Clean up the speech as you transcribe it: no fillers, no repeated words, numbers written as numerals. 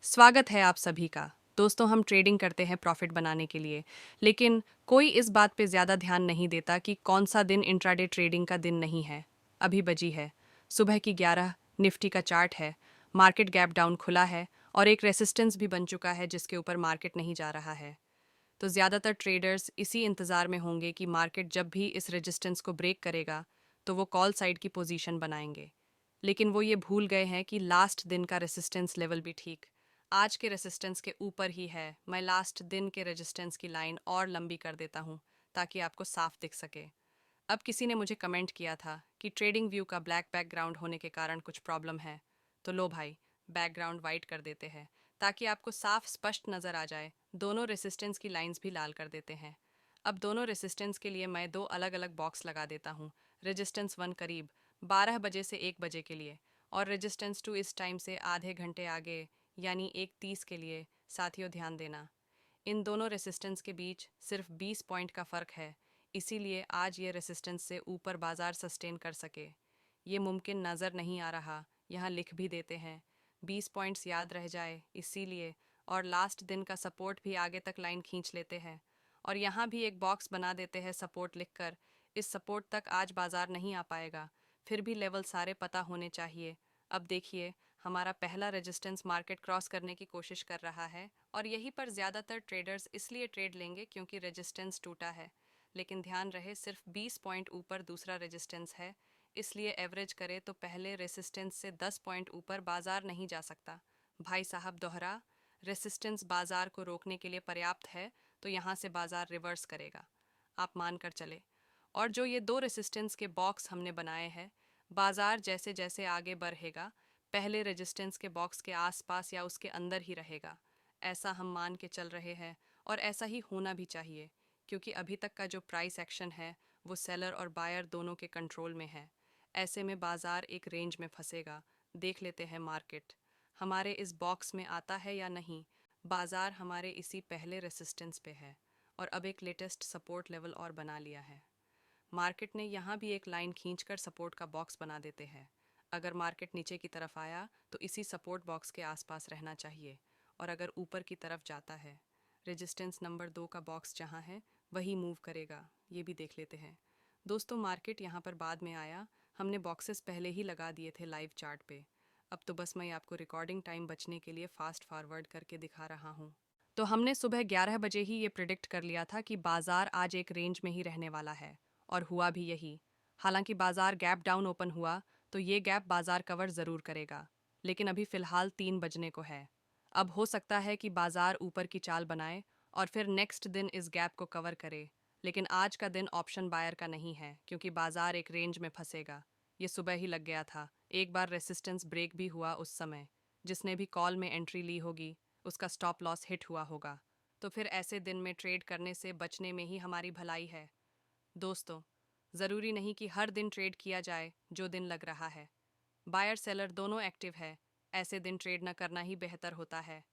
स्वागत है आप सभी का। दोस्तों, हम ट्रेडिंग करते हैं प्रॉफिट बनाने के लिए, लेकिन कोई इस बात पे ज़्यादा ध्यान नहीं देता कि कौन सा दिन इंट्राडे ट्रेडिंग का दिन नहीं है। अभी बजी है सुबह की 11, निफ्टी का चार्ट है, मार्केट गैप डाउन खुला है और एक रेसिस्टेंस भी बन चुका है जिसके ऊपर मार्केट नहीं जा रहा है। तो ज़्यादातर ट्रेडर्स इसी इंतज़ार में होंगे कि मार्केट जब भी इस रेजिस्टेंस को ब्रेक करेगा तो वो कॉल साइड की पोजीशन बनाएंगे। लेकिन वो ये भूल गए हैं कि लास्ट दिन का रेसिस्टेंस लेवल भी ठीक आज के रेसिस्टेंस के ऊपर ही है। मैं लास्ट दिन के रेजिस्टेंस की लाइन और लंबी कर देता हूँ ताकि आपको साफ दिख सके। अब किसी ने मुझे कमेंट किया था कि ट्रेडिंग व्यू का ब्लैक बैकग्राउंड होने के कारण कुछ प्रॉब्लम है। तो लो भाई, बैकग्राउंड वाइट कर देते हैं ताकि आपको साफ स्पष्ट नज़र आ जाए। दोनों रेसिस्टेंस की लाइंस भी लाल कर देते हैं। अब दोनों रेसिस्टेंस के लिए मैं दो अलग अलग बॉक्स लगा देता हूँ। रेजिस्टेंस 1 करीब 12 बजे से 1 बजे के लिए, और रेजिस्टेंस 2 इस टाइम से आधे घंटे आगे यानी 1:30 के लिए। साथियों, ध्यान देना, इन दोनों रेसिस्टेंस के बीच सिर्फ 20 पॉइंट का फ़र्क है। इसीलिए आज ये रेसिस्टेंस से ऊपर बाजार सस्टेन कर सके ये मुमकिन नज़र नहीं आ रहा। यहाँ लिख भी देते हैं 20 पॉइंट्स याद रह जाए इसीलिए, और लास्ट दिन का सपोर्ट भी आगे तक लाइन खींच लेते हैं। और यहाँ भी एक बॉक्स बना देते हैं सपोर्ट लिखकर। इस सपोर्ट तक आज बाजार नहीं आ पाएगा, फिर भी लेवल सारे पता होने चाहिए। अब देखिए, हमारा पहला रेजिस्टेंस मार्केट क्रॉस करने की कोशिश कर रहा है, और यहीं पर ज़्यादातर ट्रेडर्स इसलिए ट्रेड लेंगे क्योंकि रेजिस्टेंस टूटा है। लेकिन ध्यान रहे, सिर्फ 20 पॉइंट ऊपर दूसरा रेजिस्टेंस है, इसलिए एवरेज करे तो पहले रेसिस्टेंस से 10 पॉइंट ऊपर बाजार नहीं जा सकता। भाई साहब, दोहरा रेसिस्टेंस बाजार को रोकने के लिए पर्याप्त है, तो यहाँ से बाजार रिवर्स करेगा, आप मान कर चले। और जो ये दो रेसिस्टेंस के बॉक्स हमने बनाए हैं, बाजार जैसे जैसे आगे बढ़ेगा पहले रेजिस्टेंस के बॉक्स के आसपास या उसके अंदर ही रहेगा। ऐसा हम मान के चल रहे हैं, और ऐसा ही होना भी चाहिए, क्योंकि अभी तक का जो प्राइस एक्शन है वो सेलर और बायर दोनों के कंट्रोल में है। ऐसे में बाजार एक रेंज में फंसेगा। देख लेते हैं मार्केट हमारे इस बॉक्स में आता है या नहीं। बाजार हमारे इसी पहले रेसिस्टेंस पे है, और अब एक लेटेस्ट सपोर्ट लेवल और बना लिया है। मार्केट ने यहाँ भी एक लाइन खींचकर सपोर्ट का बॉक्स बना देते हैं। अगर मार्केट नीचे की तरफ आया तो इसी सपोर्ट बॉक्स के आसपास रहना चाहिए, और अगर ऊपर की तरफ जाता है, रेजिस्टेंस नंबर 2 का बॉक्स जहाँ है वही मूव करेगा। ये भी देख लेते हैं। दोस्तों, मार्केट यहाँ पर बाद में आया, हमने बॉक्सेस पहले ही लगा दिए थे लाइव चार्ट पे। अब तो बस मैं आपको रिकॉर्डिंग टाइम बचने के लिए फास्ट फॉरवर्ड करके दिखा रहा हूँ। तो हमने सुबह 11 बजे ही ये प्रिडिक्ट कर लिया था कि बाजार आज एक रेंज में ही रहने वाला है, और हुआ भी यही। हालांकि बाजार गैप डाउन ओपन हुआ तो ये गैप बाजार कवर ज़रूर करेगा, लेकिन अभी फ़िलहाल 3 बजने को है। अब हो सकता है कि बाजार ऊपर की चाल बनाए और फिर नेक्स्ट दिन इस गैप को कवर करे। लेकिन आज का दिन ऑप्शन बायर का नहीं है, क्योंकि बाजार एक रेंज में फंसेगा। ये सुबह ही लग गया था, एक बार रेसिस्टेंस ब्रेक भी हुआ उस समय। जिसने भी कॉल में एंट्री ली होगी उसका स्टॉप लॉस हिट हुआ होगा। तो फिर ऐसे दिन में ट्रेड करने से बचने में ही हमारी भलाई है। दोस्तों, ज़रूरी नहीं कि हर दिन ट्रेड किया जाए जो दिन लग रहा है। बायर सेलर दोनों एक्टिव है, ऐसे दिन ट्रेड न करना ही बेहतर होता है।